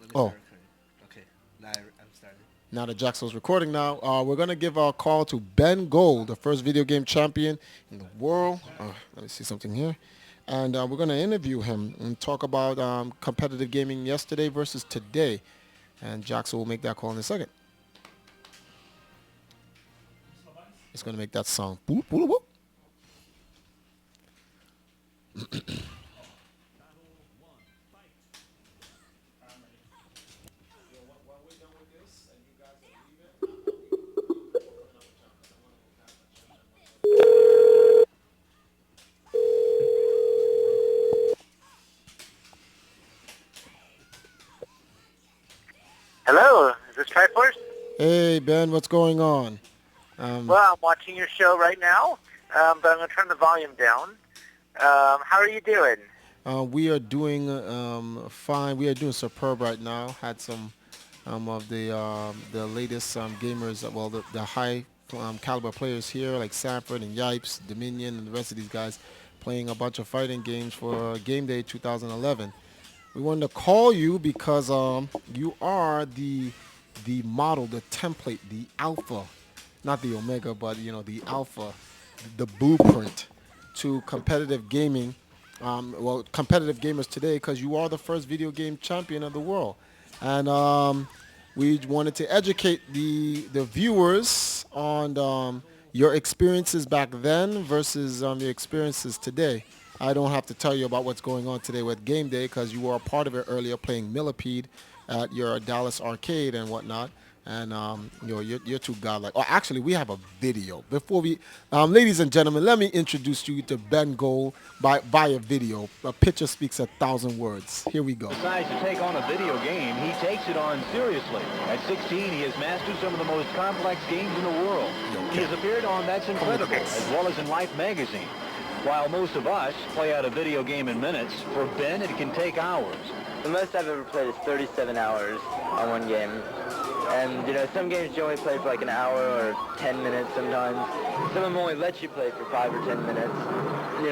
Let me Oh, start recording. Okay, now I'm starting. now that Jaxo's recording now, we're going to give our call to Ben Gold, the first video game champion in the world. Let me see something here. And we're going to interview him and talk about competitive gaming yesterday versus today. And Jaxo will make that call in a second. It's going to make that sound. Boop, boop, boop. Hello, is this Triforce? Hey, Ben, what's going on? Um, Well, I'm watching your show right now, but I'm going to turn the volume down. How are you doing? we are doing fine. We are doing superb right now. Had some of the latest gamers, well, the high caliber players here, like Sanford and Yipes, Dominion, and the rest of these guys, playing a bunch of fighting games for Game Day 2011. We wanted to call you because you are the model, the template, the alpha, not the omega, but the alpha, the blueprint to competitive gaming. Well, competitive gamers today, because you are the first video game champion of the world, and we wanted to educate the viewers on your experiences back then versus your experiences today. I don't have to tell you about what's going on today with Game Day because you were a part of it earlier playing Millipede at your Dallas arcade and whatnot. And you're too godlike. Oh, actually, we have a video. Before we, ladies and gentlemen, let me introduce you to Ben Gold by a video. A picture speaks 1,000 words. Here we go. Decides to take on a video game, he takes it on seriously. At 16, he has mastered some of the most complex games in the world. He has appeared on That's Incredible, as well as in Life magazine. While most of us play out a video game in minutes, for Ben, it can take hours. The most I've ever played is 37 hours on one game. And, some games you only play for like an hour or 10 minutes sometimes. Some of them only let you play for 5 or 10 minutes.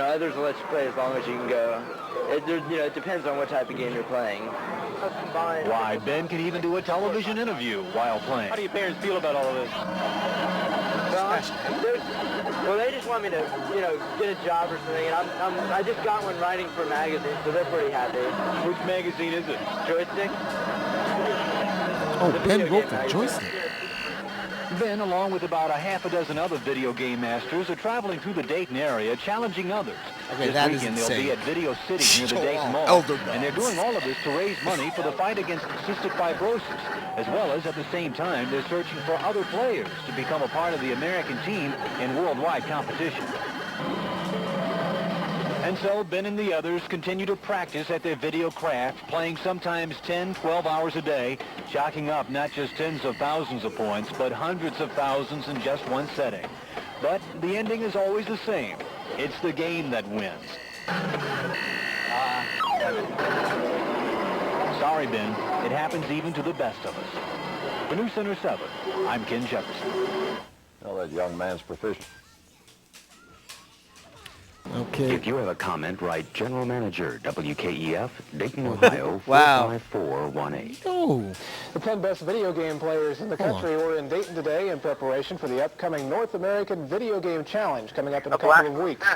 Others will let you play as long as you can go. It depends on what type of game you're playing. Why, Ben can even do a television interview while playing. How do your parents feel about all of this? Well, they just want me to, get a job or something, and I just got one writing for a magazine, so they're pretty happy. Which magazine is it? Joystick. Oh, Ben wrote for Joystick. Ben, along with about a half a dozen other video game masters, are traveling through the Dayton area, challenging others. Okay, This that is weekend, they'll insane. be at Video City near the Dayton Mall. Elder And they're doing all of this to raise money for the fight against cystic fibrosis, as well as, at the same time, they're searching for other players to become a part of the American team in worldwide competition. And so Ben and the others continue to practice at their video craft, playing sometimes 10, 12 hours a day, chalking up not just tens of thousands of points, but hundreds of thousands in just one setting. But the ending is always the same. It's the game that wins. Sorry, Ben. It happens even to the best of us. For News Center 7, I'm Ken Jefferson. Well, that young man's proficient. Okay. If you have a comment, write General Manager, WKEF, Dayton, Ohio, Wow. 45418. Oh, The 10 best video game players in the country were in Dayton today in preparation for the upcoming North American Video Game Challenge coming up in a couple of weeks.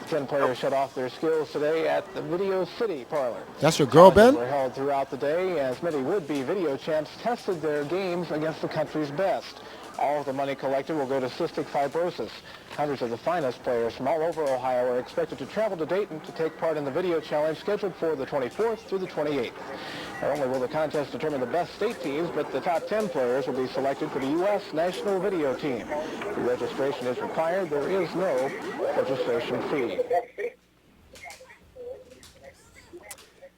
The 10 players showed off their skills today at the Video City parlor. that's your girl, Ben? Challenges were held throughout the day as many would-be video champs tested their games against the country's best. All of the money collected will go to cystic fibrosis. Hundreds of the finest players from all over Ohio are expected to travel to Dayton to take part in the video challenge scheduled for the 24th through the 28th. Not only will the contest determine the best state teams, but the top 10 players will be selected for the U.S. national video team. The registration is required. There is no registration fee.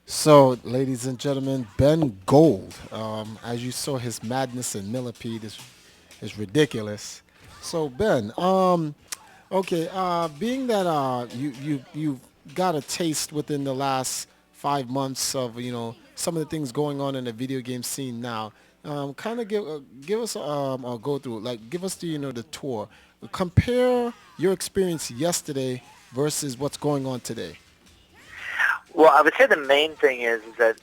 So, ladies and gentlemen, Ben Gold, as you saw, his madness in Millipede is ridiculous. So, Ben, okay, being that you've got a taste within the last 5 months of some of the things going on in the video game scene now, kind of give us a go through, like give us the tour. Compare your experience yesterday versus what's going on today. Well, I would say the main thing is that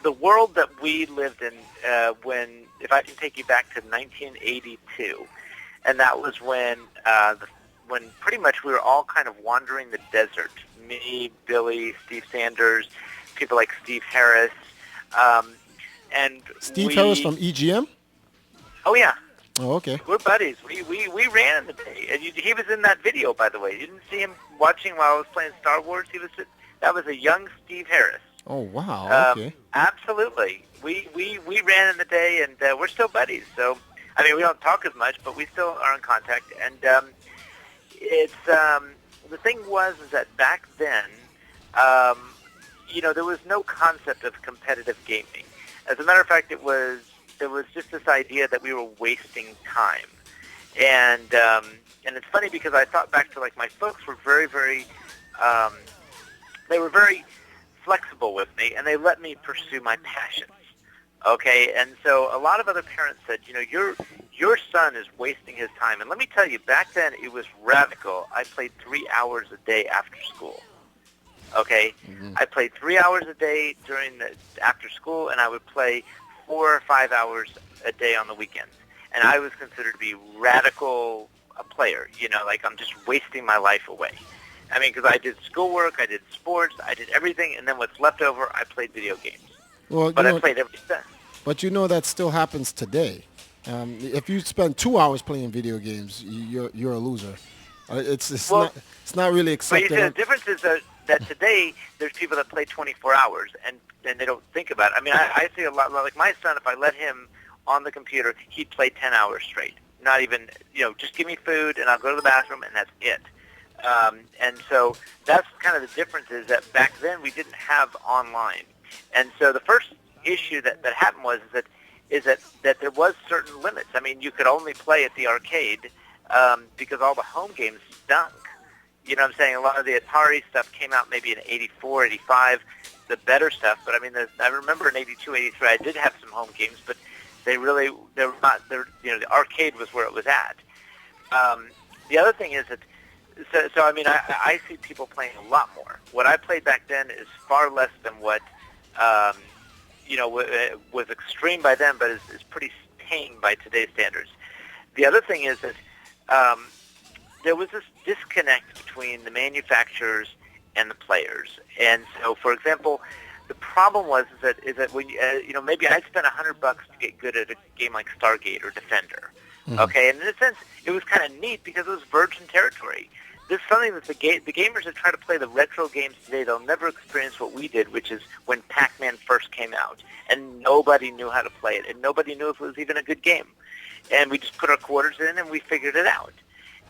the world that we lived in if I can take you back to 1982, and that was when pretty much we were all kind of wandering the desert. Me, Billy, Steve Sanders, people like Steve Harris, and Steve Harris from EGM? Oh yeah. Oh, okay. We're buddies. We ran in the day. And he was in that video, by the way. You didn't see him watching while I was playing Star Wars? That was a young Steve Harris. Oh, wow. Okay. Absolutely. We ran in the day, and we're still buddies. So, I mean, we don't talk as much, but we still are in contact. And it's the thing is that back then, there was no concept of competitive gaming. As a matter of fact, there was just this idea that we were wasting time. And it's funny because I thought back to, like, my folks were very, very, they were very flexible with me, and they let me pursue my passions. Okay, and so a lot of other parents said, your son is wasting his time. And let me tell you, back then it was radical. I played 3 hours a day after school. Okay, I played 3 hours a day after school, and I would play 4 or 5 hours a day on the weekends. And I was considered to be radical a player, like I'm just wasting my life away. I mean, because I did schoolwork, I did sports, I did everything, and then what's left over, I played video games. Well, but I played every step. But that still happens today. If you spend 2 hours playing video games, you're a loser. It's not really accepted. But you see, the difference is that today there's people that play 24 hours and they don't think about it. I mean, I see a lot, like my son, if I let him on the computer, he'd play 10 hours straight. Not even, just give me food and I'll go to the bathroom and that's it. And so that's kind of the difference is that back then we didn't have online. And so the first issue that happened is that there was certain limits. I mean, you could only play at the arcade because all the home games stunk. You know what I'm saying? A lot of the Atari stuff came out maybe in 84, 85, the better stuff. But I mean, I remember in 82, 83, I did have some home games, but they're not, the arcade was where it was at. The other thing is that, so I mean, I see people playing a lot more. What I played back then is far less than what, was extreme by then, but is pretty tame by today's standards. The other thing is that there was this disconnect between the manufacturers and the players. And so, for example, the problem is that when maybe I'd spend $100 to get good at a game like Stargate or Defender. Mm-hmm. Okay, and in a sense, it was kind of neat because it was virgin territory. This is something that the gamers that try to play the retro games today, they'll never experience what we did, which is when Pac-Man first came out, and nobody knew how to play it, and nobody knew if it was even a good game. And we just put our quarters in, and we figured it out.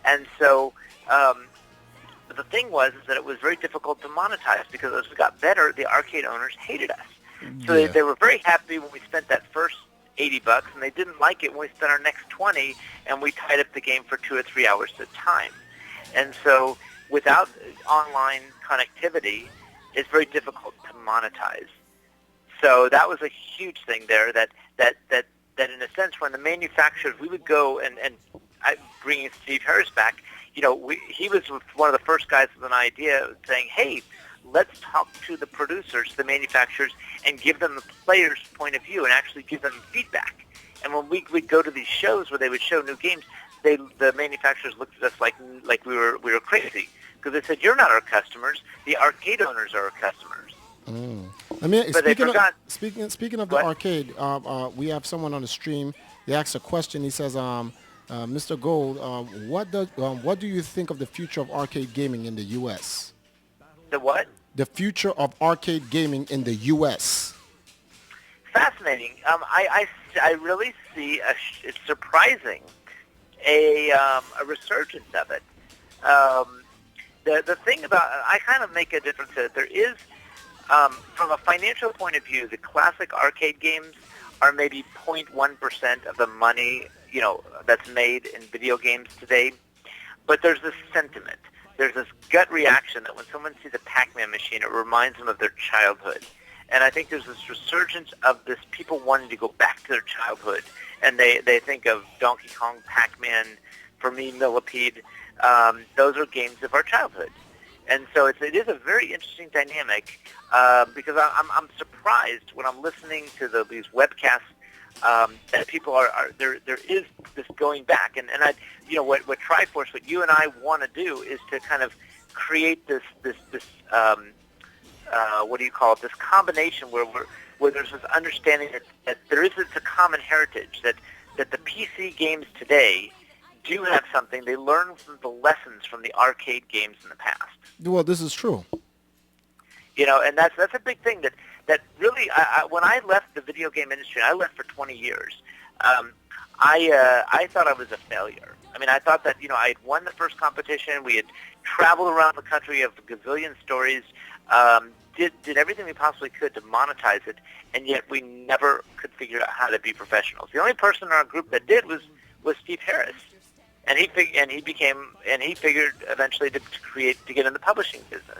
And so the thing was is that it was very difficult to monetize because as we got better, the arcade owners hated us. So they were very happy when we spent that first $80, and they didn't like it when we spent our next 20, and we tied up the game for 2 or 3 hours at a time. And so without online connectivity, it's very difficult to monetize. So that was a huge thing there that in a sense when the manufacturers, we would go and bringing Steve Harris back, he was one of the first guys with an idea saying, hey, let's talk to the producers, the manufacturers, and give them the player's point of view and actually give them feedback. And when we'd go to these shows where they would show new games, the manufacturers looked at us like we were crazy because they said, you're not our customers. The arcade owners are our customers. Mm. I mean, speaking of the arcade, we have someone on the stream. They asked a question. He says, Mr. Gold, what do you think of the future of arcade gaming in the U.S.? The what? The future of arcade gaming in the U.S. Fascinating. I really see it's surprising a resurgence of it. The thing about I kind of make a difference that there is from a financial point of view, the classic arcade games are maybe 0.1% of the money that's made in video games today. But there's this sentiment. There's this gut reaction that when someone sees a Pac-Man machine, it reminds them of their childhood. And I think there's this resurgence of this people wanting to go back to their childhood. And they think of Donkey Kong, Pac-Man, for me, Millipede. Those are games of our childhood. And so it is a very interesting dynamic because I'm surprised when I'm listening to these webcasts that people are there is this going back. And what Triforce, what you and I want to do is to kind of create this what do you call it, this combination where there's this understanding that there is a common heritage, that the PC games today do have something. They learn from the lessons from the arcade games in the past. Well, this is true. And that's a big thing that really, when I left the video game industry, I left for 20 years, I thought I was a failure. I mean, I thought that, I had won the first competition, we had traveled around the country, of a gazillion stories, did everything we possibly could to monetize it, and yet we never could figure out how to be professionals. The only person in our group that did was Steve Harris. And he figured eventually to get in the publishing business.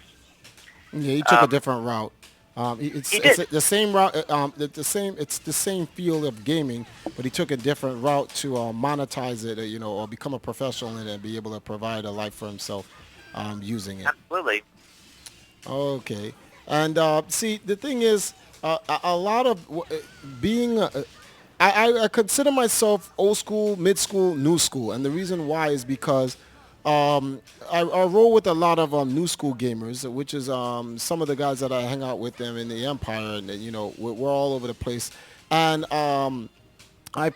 Yeah, he took a different route. It's the same route. It's the same field of gaming, but he took a different route to monetize it, or become a professional in it and be able to provide a life for himself using it. Absolutely. Okay, and see, the thing is, a lot of being. I consider myself old school, mid school, new school, and the reason why is because I roll with a lot of new school gamers, which is some of the guys that I hang out with them in the Empire, and we're all over the place. And I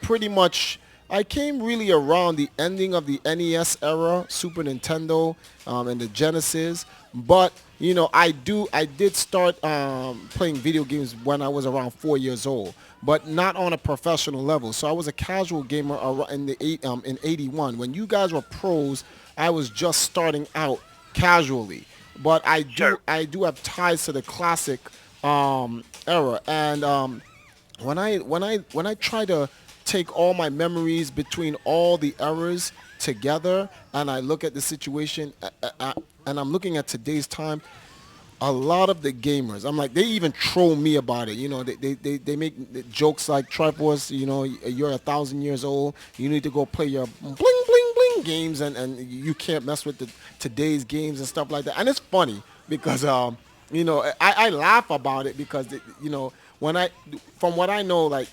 came really around the ending of the NES era, Super Nintendo, and the Genesis. But I did start playing video games when I was around 4 years old, but not on a professional level. So I was a casual gamer in in '81. When you guys were pros, I was just starting out casually. But I do have ties to the classic era. And when I try to take all my memories between all the eras together, and I look at the situation, and I'm looking at today's time, a lot of the gamers, I'm like, they even troll me about it. They make jokes like, Triforce, you're 1,000 years old. You need to go play your bling, bling, bling games, and you can't mess with today's games and stuff like that. And it's funny because, I laugh about it because, from what I know, like,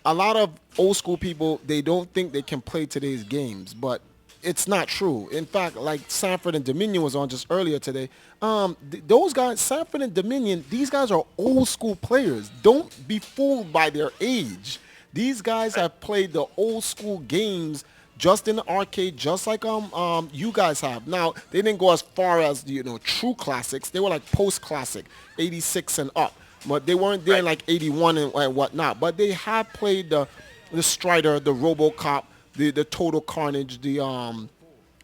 a lot of old school people, they don't think they can play today's games, but it's not true. In fact, like Sanford and Dominion was on just earlier today. Those guys, Sanford and Dominion, these guys are old school players. Don't be fooled by their age. These guys have played the old school games just in the arcade, just like you guys have. Now, they didn't go as far as true classics. They were like post classic, 86 and up. But they weren't there in like 81 and whatnot. But they have played the Strider, the RoboCop, the Total Carnage, the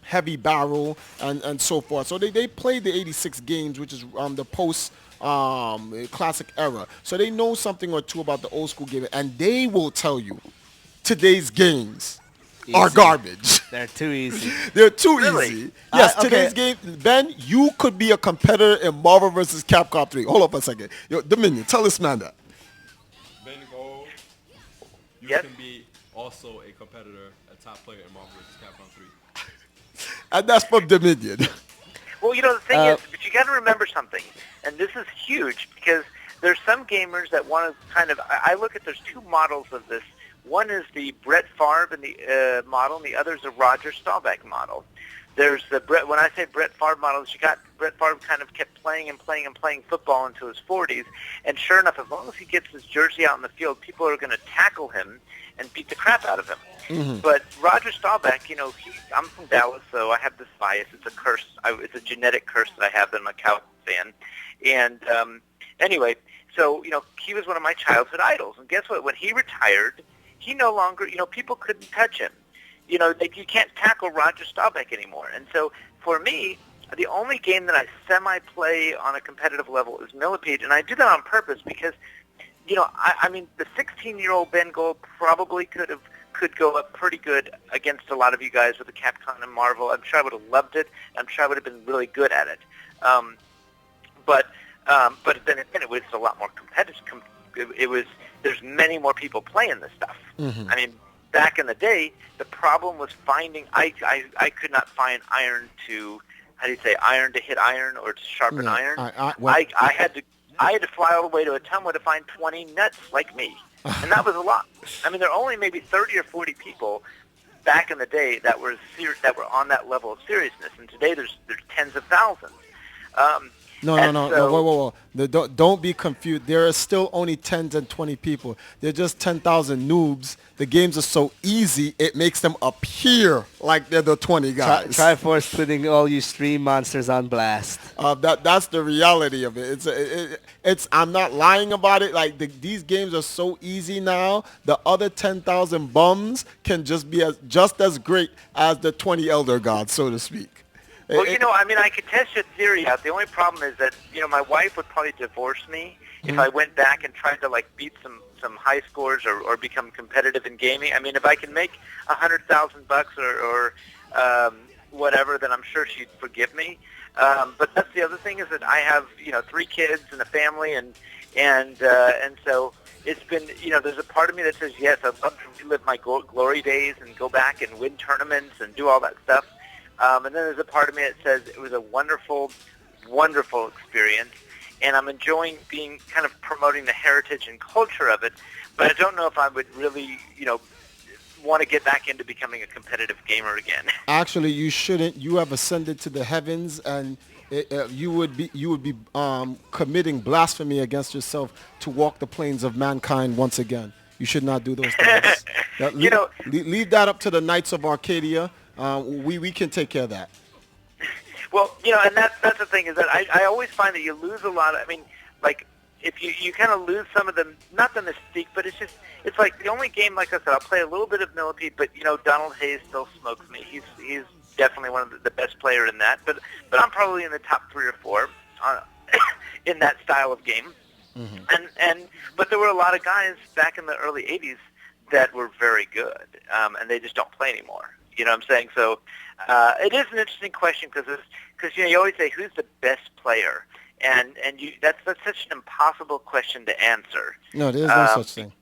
Heavy Barrel, and so forth. So they played the 86 games, which is the post classic era. So they know something or two about the old school game, and they will tell you today's games are garbage. They're too easy. They're too Really? easy. Yes, today's game, Ben, you could be a competitor in Marvel vs. Capcom 3. Hold up a second. Yo, Dominion, tell this man that. Bengo, you Yes? can be also a competitor, a top player in Marvel vs. Capcom 3. And that's from Dominion. Well, the thing is, but you got to remember something, and this is huge because there's some gamers that want to kind of. I look at there's two models of this. One is the Brett Favre and the model, and the other is the Roger Staubach model. There's the when I say Brett Favre models, you got Brett Favre kind of kept playing and playing and playing football into his 40s, and sure enough, as long as he gets his jersey out in the field, people are going to tackle him and beat the crap out of him. Mm-hmm. But Roger Staubach, I'm from Dallas, so I have this bias. It's a curse. It's a genetic curse that I have that I'm a Cowboys fan. And anyway, so, he was one of my childhood idols. And guess what? When he retired, he no longer, people couldn't touch him. You can't tackle Roger Staubach anymore. And so for me, the only game that I semi-play on a competitive level is Millipede, and I do that on purpose because, I mean, the 16-year-old Ben Gold probably could go up pretty good against a lot of you guys with the Capcom and Marvel. I'm sure I would have loved it. I'm sure I would have been really good at it. But then again, it was a lot more competitive. There's many more people playing this stuff. Mm-hmm. I mean, back in the day, the problem was finding. I could not find iron to how do you say, iron to hit iron or to sharpen Yeah, iron. well, I had to fly all the way to Ottumwa to find 20 nuts like me, and that was a lot. I mean, there are only maybe 30 or 40 people back in the day that were on that level of seriousness, and today there's tens of thousands. No, and no, no, so, no, whoa. Don't be confused. There are still only 10 and 20 people. They're just 10,000 noobs. The games are so easy, it makes them appear like they're the 20 guys. Triforce putting all you stream monsters on blast. That's the reality of it. It's I'm not lying about it. Like these games are so easy now. The other 10,000 bums can just be just as great as the 20 elder gods, so to speak. well, I mean, I could test your theory out. The only problem is that, my wife would probably divorce me if I went back and tried to, like, beat some high scores or become competitive in gaming. I mean, if I can make $100,000 or whatever, then I'm sure she'd forgive me. But that's the other thing is that I have, 3 kids and a family, and so it's been, there's a part of me that says, yes, I'd love to relive my glory days and go back and win tournaments and do all that stuff. And then there's a part of me that says it was a wonderful, wonderful experience, and I'm enjoying being kind of promoting the heritage and culture of it, but I don't know if I would really, want to get back into becoming a competitive gamer again. Actually, you shouldn't. You have ascended to the heavens, and you would be committing blasphemy against yourself to walk the plains of mankind once again. You should not do those things. Leave that up to the Knights of Arcadia. We can take care of that. Well, and that's the thing is that I always find that you lose a lot. I mean, like, if you kind of lose some of the, not the mystique, but it's like the only game, like I said, I'll play a little bit of Millipede, but, Donald Hayes still smokes me. He's definitely one of the best player in that, but I'm probably in the top 3 or 4 in that style of game. Mm-hmm. But there were a lot of guys back in the early 80s that were very good, and they just don't play anymore. You know what I'm saying? So it is an interesting question because you always say who's the best player, and that's such an impossible question to answer. No, there's no such thing.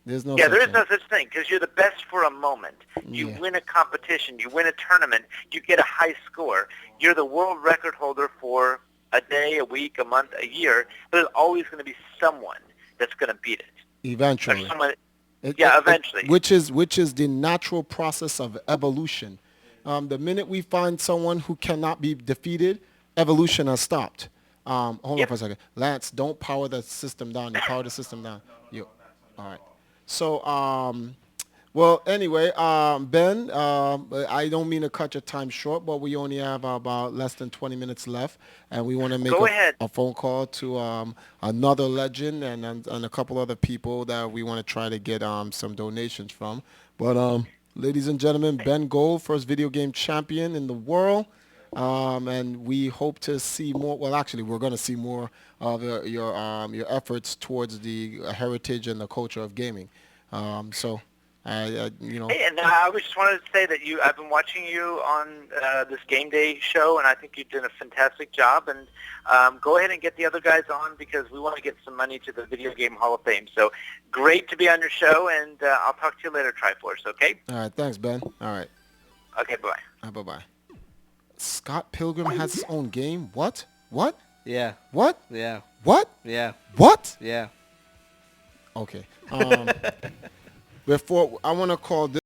There's no. Yeah, such there is thing. no such thing because you're the best for a moment. You win a competition, you win a tournament, you get a high score. You're the world record holder for a day, a week, a month, a year. But there's always going to be someone that's going to beat it. Eventually. Or someone. Eventually. Which is the natural process of evolution. The minute we find someone who cannot be defeated, evolution has stopped. Hold on for a second. Lance, don't power the system down. You power the system down. All right. So, well, anyway, Ben, I don't mean to cut your time short, but we only have about less than 20 minutes left, and we want to make a phone call to another legend and a couple other people that we want to try to get some donations from. But, ladies and gentlemen, Ben Gold, first video game champion in the world, and we hope to see more. Well, actually, we're going to see more of your efforts towards the heritage and the culture of gaming. So. Hey, and I just wanted to say that I've been watching you on this Game Day show, and I think you've done a fantastic job. And go ahead and get the other guys on because we want to get some money to the Video Game Hall of Fame. So great to be on your show, and I'll talk to you later, Triforce, okay? All right, thanks, Ben. All right. Okay, bye-bye. Bye-bye. Scott Pilgrim has his own game? What? What? Yeah. What? Yeah. What? Yeah. What? Yeah. Okay. Before I want to call this